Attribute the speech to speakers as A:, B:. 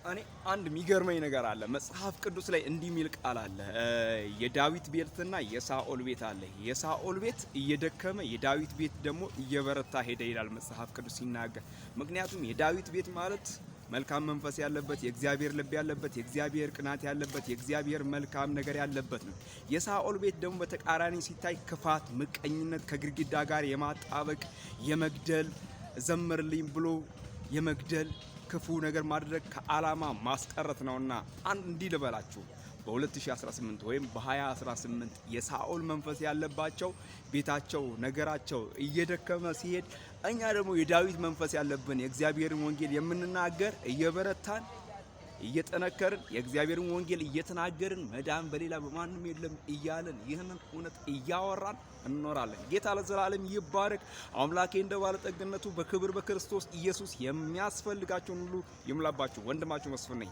A: እኔ አንድ የሚገርመኝ ነገር አለ። መጽሐፍ ቅዱስ ላይ እንዲህ የሚል ቃል አለ። የዳዊት ቤትና የሳኦል ቤት አለ። የሳኦል ቤት እየደከመ የዳዊት ቤት ደግሞ እየበረታ ሄደ ይላል መጽሐፍ ቅዱስ ሲናገር። ምክንያቱም የዳዊት ቤት ማለት መልካም መንፈስ ያለበት፣ የእግዚአብሔር ልብ ያለበት፣ የእግዚአብሔር ቅናት ያለበት፣ የእግዚአብሔር መልካም ነገር ያለበት ነው። የሳኦል ቤት ደግሞ በተቃራኒ ሲታይ ክፋት፣ ምቀኝነት፣ ከግድግዳ ጋር የማጣበቅ የመግደል ዘምርልኝ ብሎ የመግደል ክፉ ነገር ማድረግ ከዓላማ ማስቀረት ነውና አንድ እንዲህ ልበላችሁ በ2018 ወይም በ2018 የሳኦል መንፈስ ያለባቸው ቤታቸው ነገራቸው እየደከመ ሲሄድ፣ እኛ ደግሞ የዳዊት መንፈስ ያለብን የእግዚአብሔርን ወንጌል የምንናገር እየበረታን እየጠነከርን የእግዚአብሔርን ወንጌል እየተናገርን መዳን በሌላ በማንም የለም እያለን ይህንን እውነት እያወራን እንኖራለን። ጌታ ለዘላለም ይባረክ። አምላኬ እንደ ባለጠግነቱ በክብር በክርስቶስ ኢየሱስ የሚያስፈልጋቸውን ሁሉ ይሙላባችሁ። ወንድማችሁ መስፍን ነኝ።